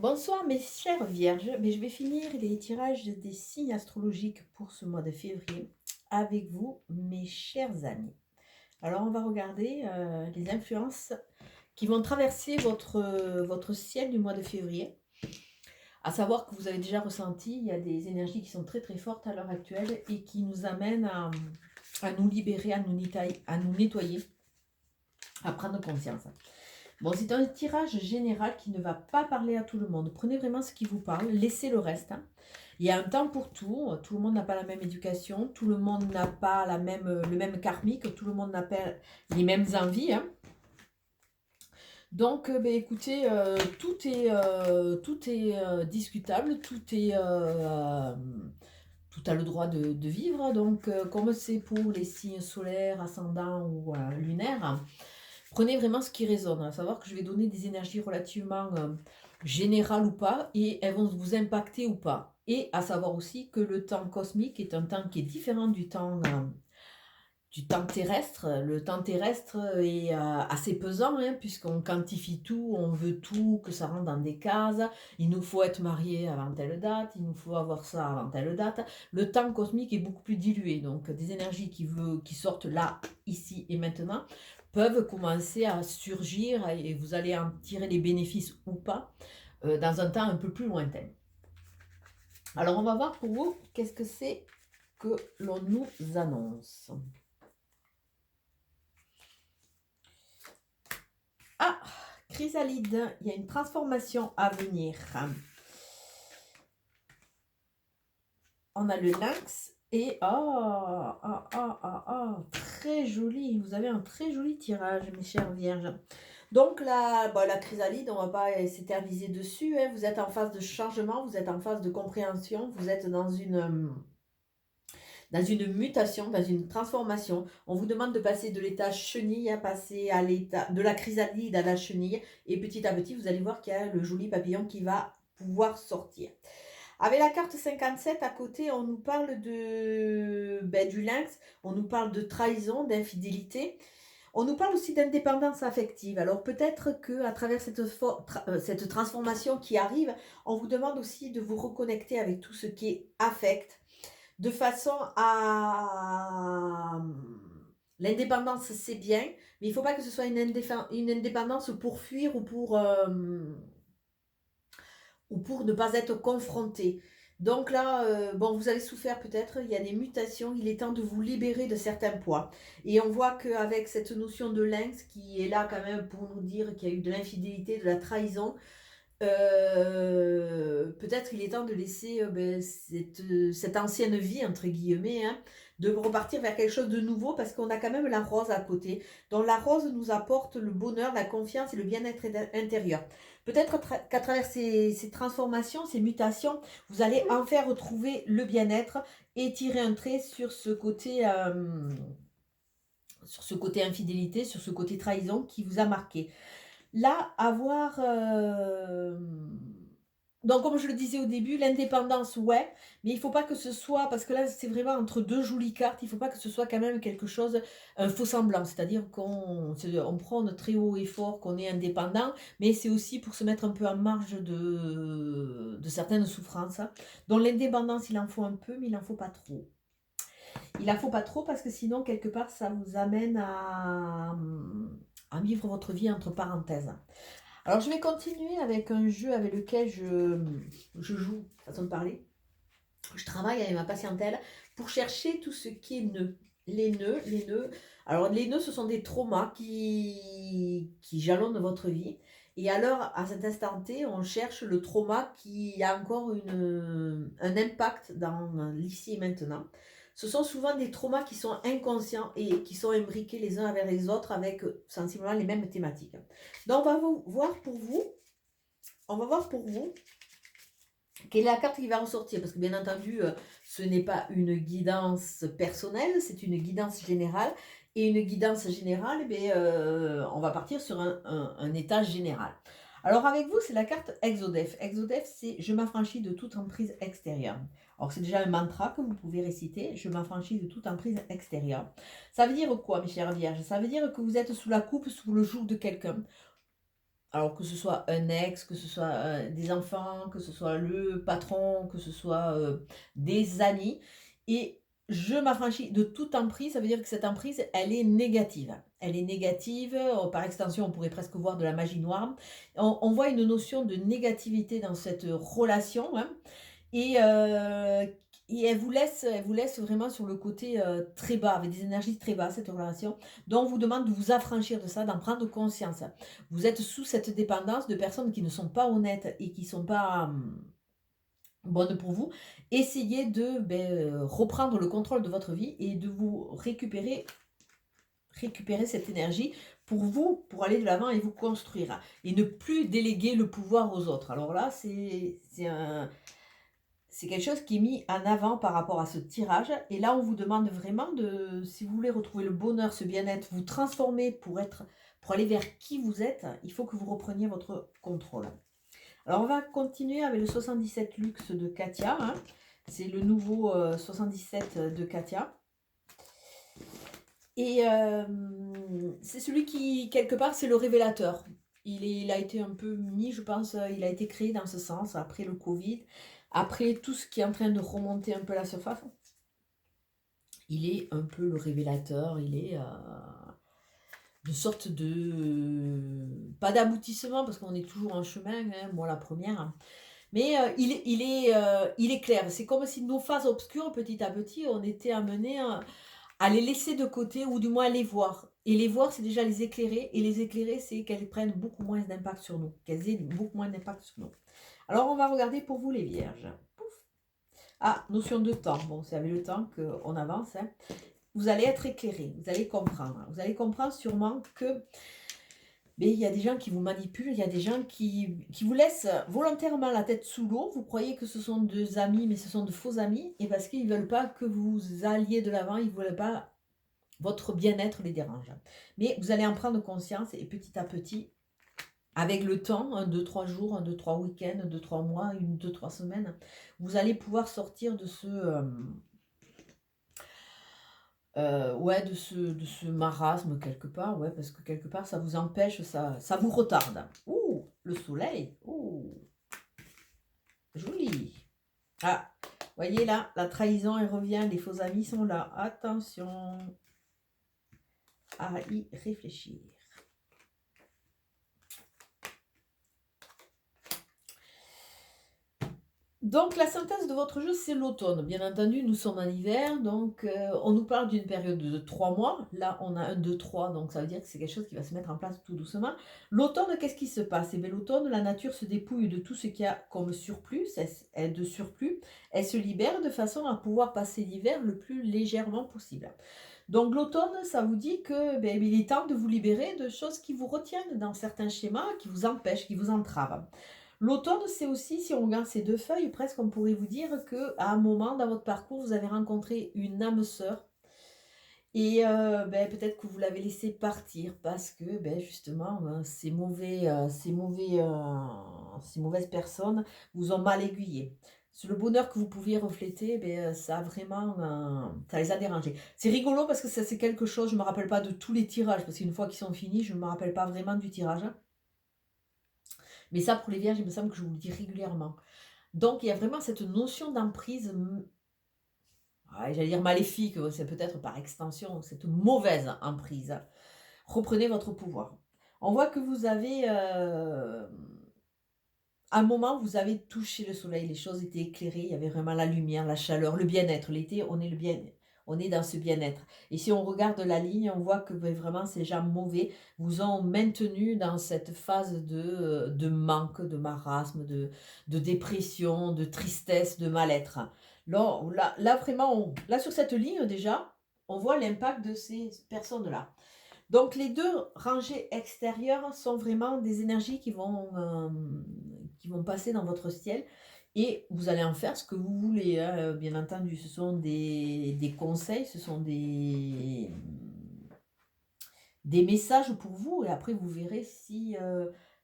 Bonsoir mes chères vierges, mais je vais finir les tirages des signes astrologiques pour ce mois de février avec vous, mes chers amis. Alors on va regarder les influences qui vont traverser votre ciel du mois de février. À savoir que vous avez déjà ressenti, il y a des énergies qui sont très très fortes à l'heure actuelle et qui nous amènent à nous libérer, à nous nettoyer, à prendre conscience. Bon, c'est un tirage général qui ne va pas parler à tout le monde. Prenez vraiment ce qui vous parle, laissez le reste, hein. Il y a un temps pour tout le monde n'a pas la même éducation, tout le monde n'a pas le même karmique, tout le monde n'a pas les mêmes envies, hein. Donc, écoutez, tout est discutable, tout a le droit de vivre. Donc, comme c'est pour les signes solaires, ascendants ou lunaires, prenez vraiment ce qui résonne, à savoir que je vais donner des énergies relativement générales ou pas, et elles vont vous impacter ou pas. Et à savoir aussi que le temps cosmique est un temps qui est différent du temps terrestre. Le temps terrestre est assez pesant, hein, puisqu'on quantifie tout, on veut tout, que ça rentre dans des cases. Il nous faut être marié avant telle date, il nous faut avoir ça avant telle date. Le temps cosmique est beaucoup plus dilué, donc des énergies qui sortent là, ici et maintenant, peuvent commencer à surgir et vous allez en tirer les bénéfices ou pas dans un temps un peu plus lointain. Alors on va voir pour vous qu'est-ce que c'est que l'on nous annonce. Ah, chrysalide, il y a une transformation à venir. On a le lynx et très joli. Vous avez un très joli tirage, mes chères vierges. Donc la chrysalide, on ne va pas s'éterniser dessus, hein. Vous êtes en phase de changement, vous êtes en phase de compréhension, vous êtes dans une mutation, dans une transformation. On vous demande de passer de l'état chenille à passer à l'état de la chrysalide à la chenille. Et petit à petit, vous allez voir qu'il y a le joli papillon qui va pouvoir sortir. Avec la carte 57 à côté, on nous parle du lynx, on nous parle de trahison, d'infidélité. On nous parle aussi d'indépendance affective. Alors peut-être qu'à travers cette transformation qui arrive, on vous demande aussi de vous reconnecter avec tout ce qui est affect, de façon à... L'indépendance, c'est bien, mais il ne faut pas que ce soit une indépendance pour fuir ou pour ne pas être confronté. Donc là, bon, vous avez souffert peut-être, il y a des mutations, il est temps de vous libérer de certains poids. Et on voit qu'avec cette notion de lynx qui est là quand même pour nous dire qu'il y a eu de l'infidélité, de la trahison, peut-être il est temps de laisser cette ancienne vie, entre guillemets, hein, de repartir vers quelque chose de nouveau parce qu'on a quand même la rose à côté. Donc la rose nous apporte le bonheur, la confiance et le bien-être intérieur. Peut-être qu'à travers ces transformations, ces mutations, vous allez enfin retrouver le bien-être et tirer un trait sur ce côté infidélité, sur ce côté trahison qui vous a marqué. Là, avoir... Donc, comme je le disais au début, l'indépendance, ouais, mais il ne faut pas que ce soit, parce que là, c'est vraiment entre deux jolies cartes, il ne faut pas que ce soit quand même quelque chose, un faux semblant, c'est-à-dire qu'on prône très haut et fort qu'on est indépendant, mais c'est aussi pour se mettre un peu en marge de certaines souffrances, hein. Donc, l'indépendance, il en faut un peu, mais il n'en faut pas trop. Il n'en faut pas trop parce que sinon, quelque part, ça vous amène à vivre votre vie entre parenthèses. Alors, je vais continuer avec un jeu avec lequel je joue, façon de parler. Je travaille avec ma patientèle pour chercher tout ce qui est nœud. Les nœuds. Alors, les nœuds, ce sont des traumas qui jalonnent votre vie. Et alors, à cet instant T, on cherche le trauma qui a encore un impact dans l'ici et maintenant. Ce sont souvent des traumas qui sont inconscients et qui sont imbriqués les uns avec les autres avec sensiblement les mêmes thématiques. Donc, on va voir pour vous. On va voir pour vous quelle est la carte qui va ressortir. Parce que bien entendu, ce n'est pas une guidance personnelle, c'est une guidance générale. Et une guidance générale, on va partir sur un état général. Alors avec vous, c'est la carte Exodef. Exodef, c'est « Je m'affranchis de toute emprise extérieure ». Alors c'est déjà un mantra que vous pouvez réciter « Je m'affranchis de toute emprise extérieure ». Ça veut dire quoi, mes chères vierges? Ça veut dire que vous êtes sous la coupe, sous le joug de quelqu'un. Alors que ce soit un ex, que ce soit des enfants, que ce soit le patron, que ce soit des amis. Et je m'affranchis de toute emprise, ça veut dire que cette emprise, elle est négative. Elle est négative, par extension, on pourrait presque voir de la magie noire. On voit une notion de négativité dans cette relation, hein. Et elle vous laisse vraiment sur le côté, très bas, avec des énergies très basses, cette relation. Donc on vous demande de vous affranchir de ça, d'en prendre conscience. Vous êtes sous cette dépendance de personnes qui ne sont pas honnêtes et qui ne sont pas, bonnes pour vous. Essayez de, reprendre le contrôle de votre vie et de vous récupérer cette énergie pour vous, pour aller de l'avant et vous construire. Et ne plus déléguer le pouvoir aux autres. Alors là, c'est quelque chose qui est mis en avant par rapport à ce tirage. Et là, on vous demande vraiment de, si vous voulez retrouver le bonheur, ce bien-être, vous transformer pour aller vers qui vous êtes, il faut que vous repreniez votre contrôle. Alors, on va continuer avec le 77 Luxe de Katia, hein. C'est le nouveau 77 de Katia. Et c'est celui qui, quelque part, c'est le révélateur. Il a été un peu mis, je pense, il a été créé dans ce sens, après le Covid, après tout ce qui est en train de remonter un peu à la surface. Il est un peu le révélateur, il est de sorte de... pas d'aboutissement, parce qu'on est toujours en chemin, hein, moi la première. Mais il est clair. C'est comme si nos phases obscures, petit à petit, on était amenés à les laisser de côté ou du moins à les voir. Et les voir, c'est déjà les éclairer. Et les éclairer, c'est qu'elles prennent beaucoup moins d'impact sur nous. Qu'elles aient beaucoup moins d'impact sur nous. Alors, on va regarder pour vous les vierges. Pouf. Ah, notion de temps. Bon, c'est avec le temps qu'on avance, hein. Vous allez être éclairé. Vous allez comprendre. Vous allez comprendre sûrement que mais il y a des gens qui vous manipulent, il y a des gens qui vous laissent volontairement la tête sous l'eau. Vous croyez que ce sont des amis, mais ce sont de faux amis. Et parce qu'ils ne veulent pas que vous alliez de l'avant, ils ne veulent pas votre bien-être les dérange. Mais vous allez en prendre conscience et petit à petit, avec le temps, 1, 2, 3 jours, 1, 2, 3 week-ends, 2, 3 mois, 1, 2, 3 semaines, vous allez pouvoir sortir de ce... ouais, de ce marasme quelque part, ouais, parce que quelque part ça vous empêche, ça vous retarde. Ouh, le soleil, ouh, joli. Ah, voyez là, la trahison elle revient, les faux amis sont là. Attention à y réfléchir. Donc la synthèse de votre jeu, c'est l'automne. Bien entendu, nous sommes en hiver, donc on nous parle d'une période de 3 mois. Là, on a un 2, 3, donc ça veut dire que c'est quelque chose qui va se mettre en place tout doucement. L'automne, qu'est-ce qui se passe? Eh bien, l'automne, la nature se dépouille de tout ce qu'il y a comme surplus, de surplus. Elle se libère de façon à pouvoir passer l'hiver le plus légèrement possible. Donc l'automne, ça vous dit que il est temps de vous libérer de choses qui vous retiennent dans certains schémas, qui vous empêchent, qui vous entravent. L'automne, c'est aussi, si on regarde ces deux feuilles, presque on pourrait vous dire qu'à un moment dans votre parcours, vous avez rencontré une âme sœur. Et peut-être que vous l'avez laissé partir parce que justement, ces mauvaises personnes vous ont mal aiguillé. Le bonheur que vous pouviez refléter, ça a vraiment, ça les a dérangés. C'est rigolo parce que ça c'est quelque chose, je ne me rappelle pas de tous les tirages, parce qu'une fois qu'ils sont finis, je ne me rappelle pas vraiment du tirage. Mais ça, pour les vierges, il me semble que je vous le dis régulièrement. Donc, il y a vraiment cette notion d'emprise, j'allais dire maléfique, c'est peut-être par extension, cette mauvaise emprise. Reprenez votre pouvoir. On voit que vous avez, à un moment, vous avez touché le soleil, les choses étaient éclairées, il y avait vraiment la lumière, la chaleur, le bien-être. L'été, on est dans ce bien-être. Et si on regarde la ligne, on voit que vraiment ces gens mauvais vous ont maintenu dans cette phase de manque, de marasme, de dépression, de tristesse, de mal-être. Là vraiment, là sur cette ligne déjà, on voit l'impact de ces personnes-là. Donc les deux rangées extérieures sont vraiment des énergies qui vont passer dans votre ciel et vous allez en faire ce que vous voulez, hein. Bien entendu, ce sont des conseils, ce sont des messages pour vous et après vous verrez si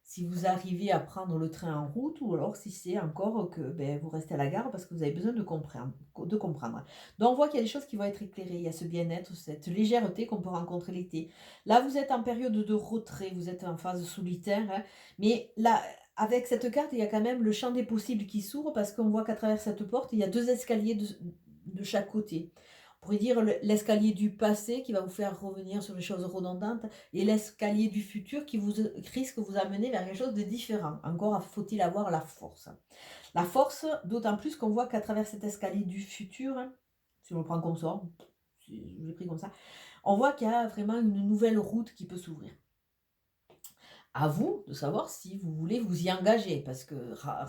si vous arrivez à prendre le train en route ou alors si c'est encore que ben, vous restez à la gare parce que vous avez besoin de comprendre. Donc on voit qu'il y a des choses qui vont être éclairées, il y a ce bien-être, cette légèreté qu'on peut rencontrer l'été. Là, vous êtes en période de retrait, vous êtes en phase solitaire, hein, mais là, avec cette carte, il y a quand même le champ des possibles qui s'ouvre parce qu'on voit qu'à travers cette porte, il y a deux escaliers de chaque côté. On pourrait dire l'escalier du passé qui va vous faire revenir sur les choses redondantes et l'escalier du futur qui vous risque de vous amener vers quelque chose de différent. Encore faut-il avoir la force. La force, d'autant plus qu'on voit qu'à travers cet escalier du futur, hein, si on le prend comme ça, je l'ai pris comme ça, on voit qu'il y a vraiment une nouvelle route qui peut s'ouvrir. À vous de savoir si vous voulez vous y engager, parce que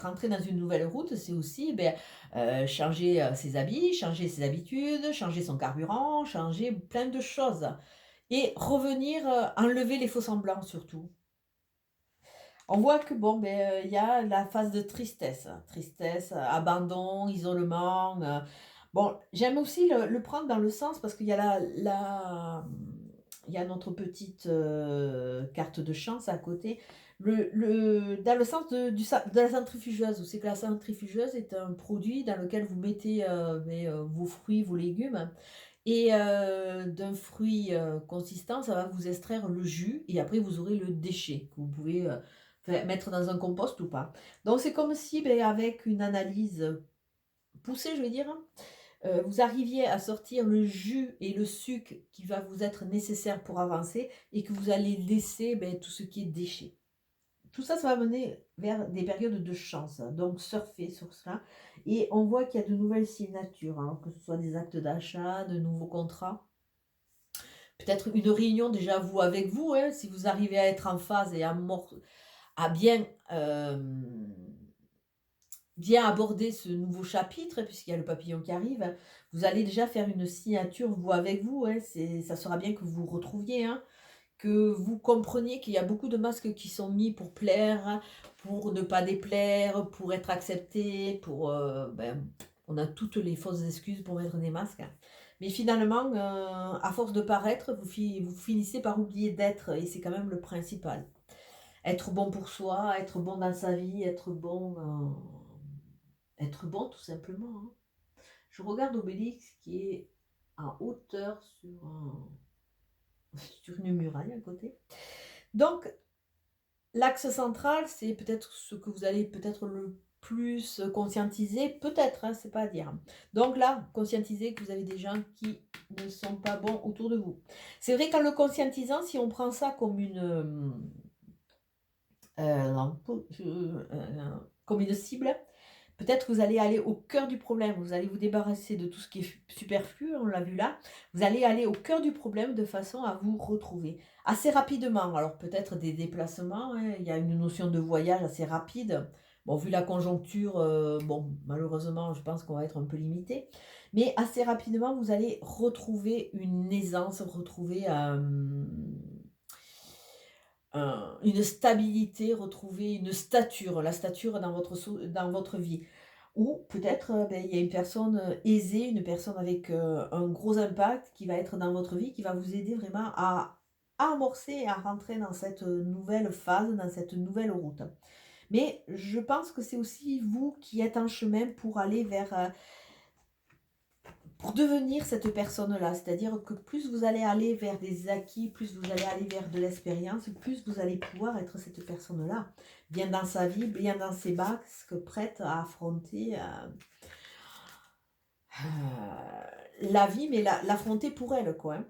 rentrer dans une nouvelle route, c'est aussi changer ses habits, changer ses habitudes, changer son carburant, changer plein de choses. Et revenir, enlever les faux semblants surtout. On voit que bon, il y a la phase de tristesse. Tristesse, abandon, isolement. Bon, j'aime aussi le prendre dans le sens parce qu'il y a il y a notre petite carte de chance à côté. Dans le sens de la centrifugeuse, où c'est que la centrifugeuse est un produit dans lequel vous mettez vos fruits, vos légumes. Et d'un fruit consistant, ça va vous extraire le jus et après vous aurez le déchet que vous pouvez mettre dans un compost ou pas. Donc c'est comme si avec une analyse poussée, je vais dire, vous arriviez à sortir le jus et le sucre qui va vous être nécessaire pour avancer et que vous allez laisser tout ce qui est déchet. Tout ça, ça va mener vers des périodes de chance. Donc, surfer sur cela. Et on voit qu'il y a de nouvelles signatures, hein, que ce soit des actes d'achat, de nouveaux contrats. Peut-être une réunion déjà, vous, avec vous, hein, si vous arrivez à être en phase et à bien aborder ce nouveau chapitre, puisqu'il y a le papillon qui arrive, vous allez déjà faire une signature, vous, avec vous. Hein, ça sera bien que vous vous retrouviez, hein, que vous compreniez qu'il y a beaucoup de masques qui sont mis pour plaire, pour ne pas déplaire, pour être accepté, on a toutes les fausses excuses pour mettre des masques. Mais finalement, à force de paraître, vous finissez par oublier d'être, et c'est quand même le principal. Être bon pour soi, être bon dans sa vie, être bon tout simplement. Hein. Je regarde Obélix qui est en hauteur sur une muraille à côté. Donc, l'axe central, c'est peut-être ce que vous allez peut-être le plus conscientiser, peut-être, hein, c'est pas à dire. Donc là, conscientiser que vous avez des gens qui ne sont pas bons autour de vous. C'est vrai qu'en le conscientisant, si on prend ça comme comme une cible, peut-être que vous allez aller au cœur du problème, vous allez vous débarrasser de tout ce qui est superflu, on l'a vu là, vous allez aller au cœur du problème de façon à vous retrouver assez rapidement. Alors peut-être des déplacements, hein, il y a une notion de voyage assez rapide. Bon, vu la conjoncture, malheureusement, je pense qu'on va être un peu limité. Mais assez rapidement, vous allez retrouver une aisance, retrouver une stabilité, retrouver une stature, la stature dans votre vie. Ou peut-être il y a une personne aisée, une personne avec un gros impact qui va être dans votre vie, qui va vous aider vraiment à amorcer, à rentrer dans cette nouvelle phase, dans cette nouvelle route. Mais je pense que c'est aussi vous qui êtes en chemin pour aller vers pour devenir cette personne-là. C'est-à-dire que plus vous allez aller vers des acquis, plus vous allez aller vers de l'expérience, plus vous allez pouvoir être cette personne-là. Bien dans sa vie, bien dans ses basques, prête à affronter la vie, mais l'affronter pour elle, quoi. Hein.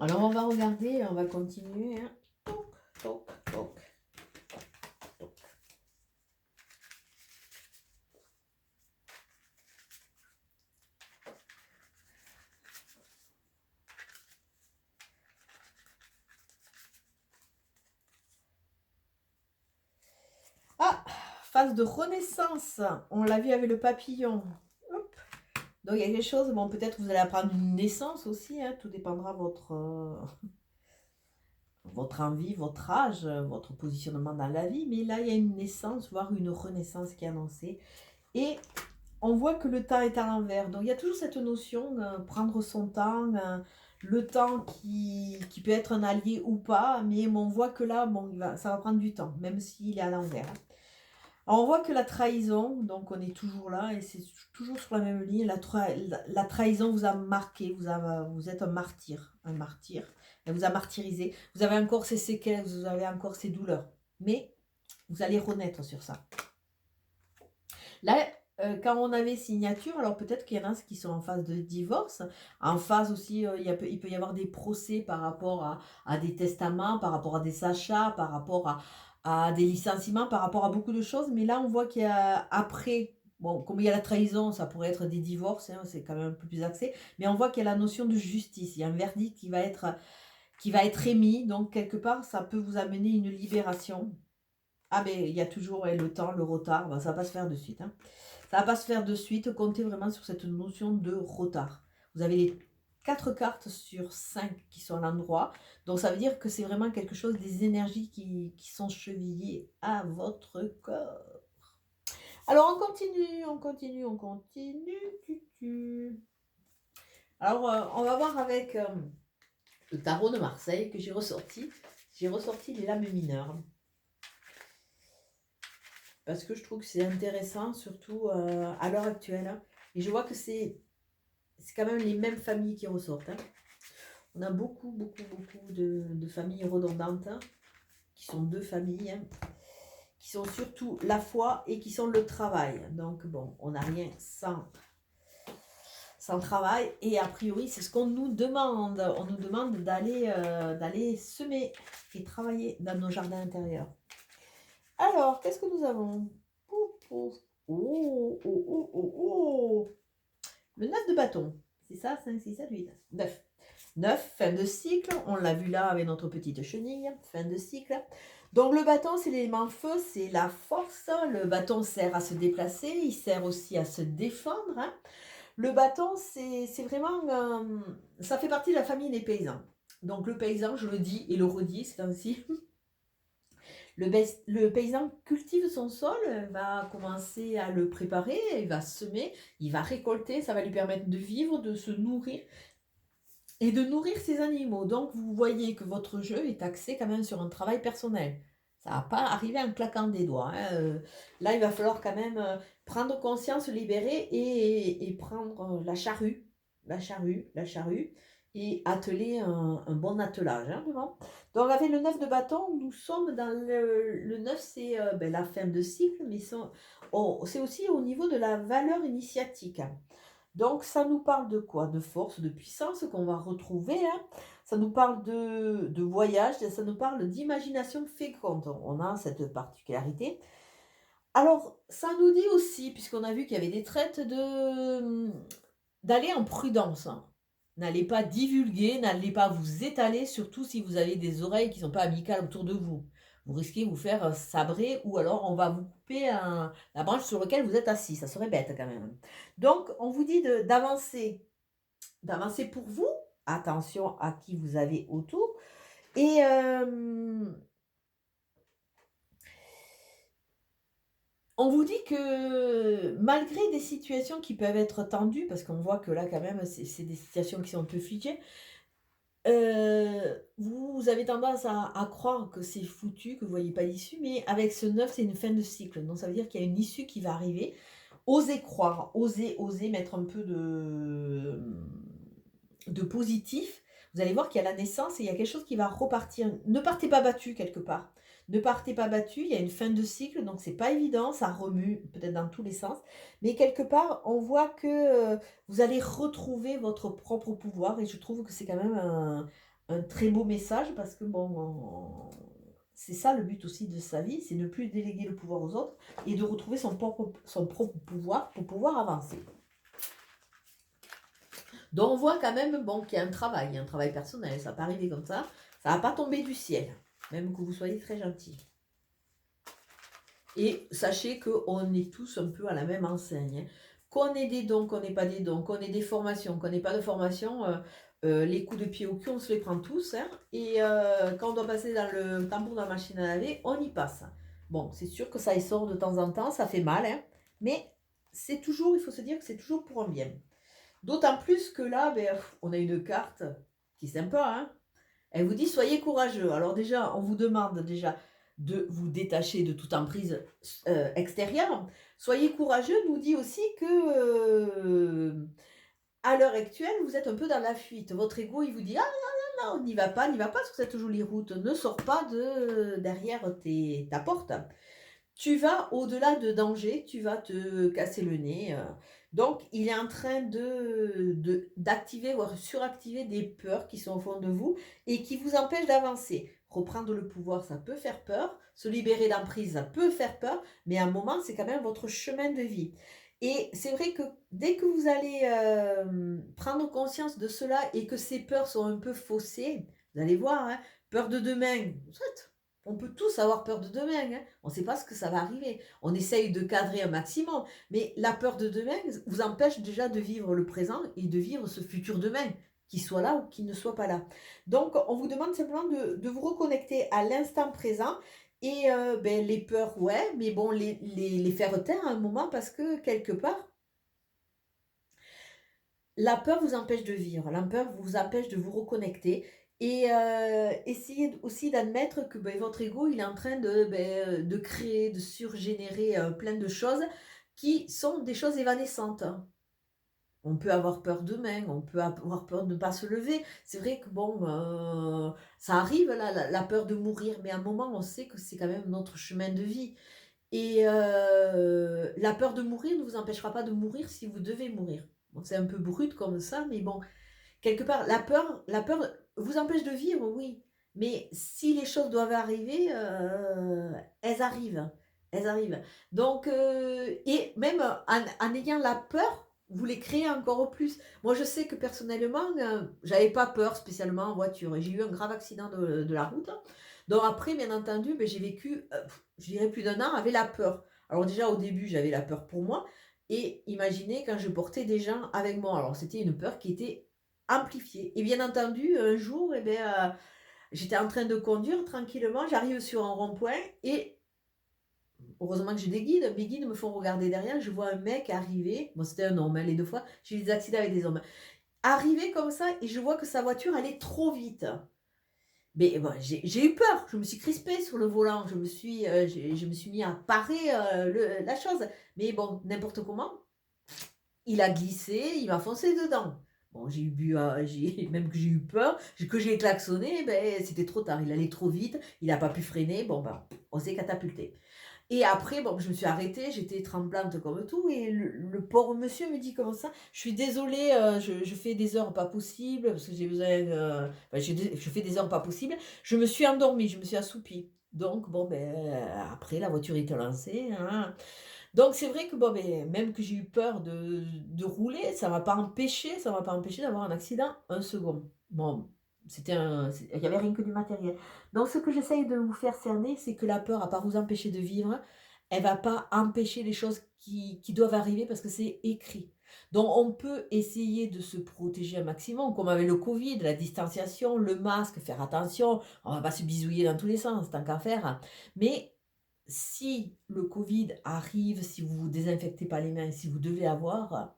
Alors on va regarder, on va continuer. Hein. Toc, toc, toc. Ah, phase de renaissance. On l'a vu avec le papillon. Hop. Donc il y a quelque chose, bon peut-être que vous allez apprendre une naissance aussi, hein, tout dépendra de votre envie, votre âge, votre positionnement dans la vie, mais là il y a une naissance, voire une renaissance qui est annoncée. Et on voit que le temps est à l'envers, donc il y a toujours cette notion, prendre son temps, le temps qui peut être un allié ou pas, mais on voit que là, bon, ça va prendre du temps, même s'il est à l'envers. Alors, on voit que la trahison, donc on est toujours là, et c'est toujours sur la même ligne, la trahison vous a marqué, vous êtes un martyr, elle vous a martyrisé, vous avez encore ces séquelles, vous avez encore ces douleurs, mais vous allez renaître sur ça. Là, quand on avait signature, alors peut-être qu'il y en a qui sont en phase de divorce, en phase aussi, il peut y avoir des procès par rapport à des testaments, par rapport à des achats, par rapport à des licenciements, par rapport à beaucoup de choses. Mais là, on voit qu'il y a après, bon, comme il y a la trahison, ça pourrait être des divorces, hein, c'est quand même un peu plus axé, mais on voit qu'il y a la notion de justice, il y a un verdict qui va être émis, donc quelque part, ça peut vous amener une libération. Ah, mais il y a toujours le temps, le retard, ben, ça va pas se faire de suite, hein. Ça va pas se faire de suite, comptez vraiment sur cette notion de retard. Vous avez les 4 cartes sur 5 qui sont à l'endroit, donc ça veut dire que c'est vraiment quelque chose, des énergies qui sont chevillées à votre corps. Alors on continue, on continue, on continue. Alors on va voir avec le tarot de Marseille que j'ai ressorti. J'ai ressorti les lames mineures. Parce que je trouve que c'est intéressant, surtout à l'heure actuelle, hein. Et je vois que c'est quand même les mêmes familles qui ressortent, hein. On a beaucoup de familles redondantes, hein, qui sont 2 familles, hein, qui sont surtout la foi et qui sont le travail. Donc bon, on n'a rien sans travail. Et a priori, c'est ce qu'on nous demande. On nous demande d'aller semer et travailler dans nos jardins intérieurs. Alors, qu'est-ce que nous avons? Oh. Le 9 de bâton. C'est ça, 5, 6, 7, 8, 9. 9, fin de cycle. On l'a vu là avec notre petite chenille. Fin de cycle. Donc le bâton, c'est l'élément feu, c'est la force. Le bâton sert à se déplacer. Il sert aussi à se défendre, hein. Le bâton, c'est vraiment... ça fait partie de la famille des paysans. Donc le paysan, je le dis et le redis, c'est ainsi. Le paysan cultive son sol, va commencer à le préparer, il va semer, il va récolter, ça va lui permettre de vivre, de se nourrir et de nourrir ses animaux. Donc vous voyez que votre jeu est axé quand même sur un travail personnel. Ça ne va pas arriver en claquant des doigts, hein. Là, il va falloir quand même prendre conscience, se libérer et prendre la charrue, et atteler un bon attelage, hein, vraiment. Donc avec le 9 de bâton, nous sommes dans le 9, c'est la fin de cycle, mais c'est aussi au niveau de la valeur initiatique. Donc ça nous parle de quoi? De force, de puissance qu'on va retrouver, hein. Ça nous parle de voyage, ça nous parle d'imagination féconde. On a cette particularité. Alors, ça nous dit aussi, puisqu'on a vu qu'il y avait des traites d'aller en prudence, hein. N'allez pas divulguer, n'allez pas vous étaler, surtout si vous avez des oreilles qui ne sont pas amicales autour de vous. Vous risquez de vous faire sabrer ou alors on va vous couper la branche sur laquelle vous êtes assis. Ça serait bête quand même. Donc, on vous dit d'avancer pour vous. Attention à qui vous avez autour. Et on vous dit que malgré des situations qui peuvent être tendues, parce qu'on voit que là quand même c'est des situations qui sont un peu figées, vous avez tendance à croire que c'est foutu, que vous voyez pas l'issue, mais avec ce 9, c'est une fin de cycle. Donc ça veut dire qu'il y a une issue qui va arriver. Osez croire, osez mettre un peu de positif. Vous allez voir qu'il y a la naissance et il y a quelque chose qui va repartir. Ne partez pas battu quelque part. Ne partez pas battu, il y a une fin de cycle, donc c'est pas évident, ça remue peut-être dans tous les sens, mais quelque part, on voit que vous allez retrouver votre propre pouvoir, et je trouve que c'est quand même un très beau message, parce que bon, c'est ça le but aussi de sa vie, c'est ne plus déléguer le pouvoir aux autres, et de retrouver son propre pouvoir pour pouvoir avancer. Donc on voit quand même qu'il y a un travail personnel, ça va pas arriver comme ça va pas tomber du ciel, même que vous soyez très gentil. Et sachez qu'on est tous un peu à la même enseigne, hein. Qu'on ait des dons, qu'on n'ait pas des dons, qu'on ait des formations, qu'on n'ait pas de formation, les coups de pied au cul, on se les prend tous, hein. Et quand on doit passer dans le tambour de la machine à laver, on y passe. Bon, c'est sûr que ça y sort de temps en temps, ça fait mal, hein, mais c'est toujours, il faut se dire que c'est toujours pour un bien. D'autant plus que là, on a une carte qui est sympa, hein. Elle vous dit: «Soyez courageux». Alors déjà, on vous demande déjà de vous détacher de toute emprise extérieure. «Soyez courageux» nous dit aussi que, à l'heure actuelle, vous êtes un peu dans la fuite. Votre ego, il vous dit: «Ah non, non, n'y va pas sur cette jolie route, ne sors pas derrière ta porte». Tu vas au-delà de danger, tu vas te casser le nez, donc il est en train d'activer, voire suractiver des peurs qui sont au fond de vous et qui vous empêchent d'avancer. Reprendre le pouvoir, ça peut faire peur, se libérer d'emprise, ça peut faire peur, mais à un moment, c'est quand même votre chemin de vie et c'est vrai que dès que vous allez, prendre conscience de cela et que ces peurs sont un peu faussées, vous allez voir, hein, peur de demain, soit on peut tous avoir peur de demain, hein. On ne sait pas ce que ça va arriver. On essaye de cadrer un maximum, mais la peur de demain vous empêche déjà de vivre le présent et de vivre ce futur demain, qu'il soit là ou qu'il ne soit pas là. Donc, on vous demande simplement de vous reconnecter à l'instant présent et les peurs, ouais, mais bon, les faire taire à un moment parce que quelque part, la peur vous empêche de vivre, la peur vous empêche de vous reconnecter et essayez aussi d'admettre que, votre ego, il est en train de créer, de surgénérer, plein de choses qui sont des choses évanescentes, hein. On peut avoir peur demain, on peut avoir peur de ne pas se lever. C'est vrai que bon, ça arrive la peur de mourir, mais à un moment, on sait que c'est quand même notre chemin de vie et la peur de mourir ne vous empêchera pas de mourir si vous devez mourir. Bon, c'est un peu brut comme ça, mais bon, quelque part, la peur vous empêche de vivre, oui, mais si les choses doivent arriver, elles arrivent, elles arrivent. Donc et même en ayant la peur, vous les créez encore plus. Moi, je sais que personnellement, j'avais pas peur spécialement en voiture et j'ai eu un grave accident de la route. Donc après, bien entendu, j'ai vécu, je dirais plus d'1 an avec la peur. Alors déjà, au début, j'avais la peur pour moi et imaginez quand je portais des gens avec moi. Alors c'était une peur qui était amplifiée et bien entendu, un jour j'étais en train de conduire tranquillement, j'arrive sur un rond-point et heureusement que j'ai des guides, mes guides me font regarder derrière, je vois un mec arriver, bon c'était un homme, hein, les 2 fois, j'ai eu des accidents avec des hommes. Arriver comme ça et je vois que sa voiture allait trop vite. Mais bon, j'ai eu peur, je me suis crispée sur le volant, je me suis mis à parer, la chose. Mais bon, n'importe comment, il a glissé, il m'a foncé dedans. Bon, j'ai même que j'ai eu peur, que j'ai klaxonné, c'était trop tard. Il allait trop vite, il n'a pas pu freiner. Bon, on s'est catapulté. Et après, bon, je me suis arrêtée, j'étais tremblante comme tout. Et le pauvre monsieur me dit comme ça: «Je suis désolée, je fais des heures pas possibles parce que j'ai besoin, je fais des heures pas possibles. Je me suis endormie, je me suis assoupie». Donc, bon, après, la voiture était lancée, hein. Donc c'est vrai que bon, même que j'ai eu peur de rouler, ça m'a pas empêché d'avoir un accident un second. Bon, il y avait rien que du matériel. Donc ce que j'essaye de vous faire cerner, c'est que la peur, à pas vous empêcher de vivre, elle va pas empêcher les choses qui doivent arriver parce que c'est écrit. Donc on peut essayer de se protéger un maximum, comme avec le Covid, la distanciation, le masque, faire attention, on va pas se bisouiller dans tous les sens, tant qu'à faire. Mais si le Covid arrive, si vous vous désinfectez pas les mains, si vous devez avoir,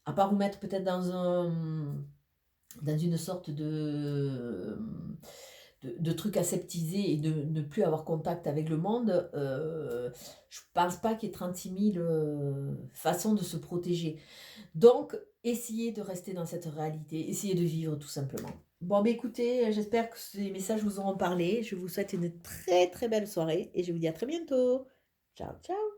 à part vous mettre peut-être dans une sorte de truc aseptisé et de ne plus avoir contact avec le monde, je pense pas qu'il y ait 36 000 façons de se protéger. Donc, essayez de rester dans cette réalité, essayez de vivre tout simplement. Bon, écoutez, j'espère que ces messages vous auront parlé. Je vous souhaite une très très belle soirée et je vous dis à très bientôt. Ciao, ciao.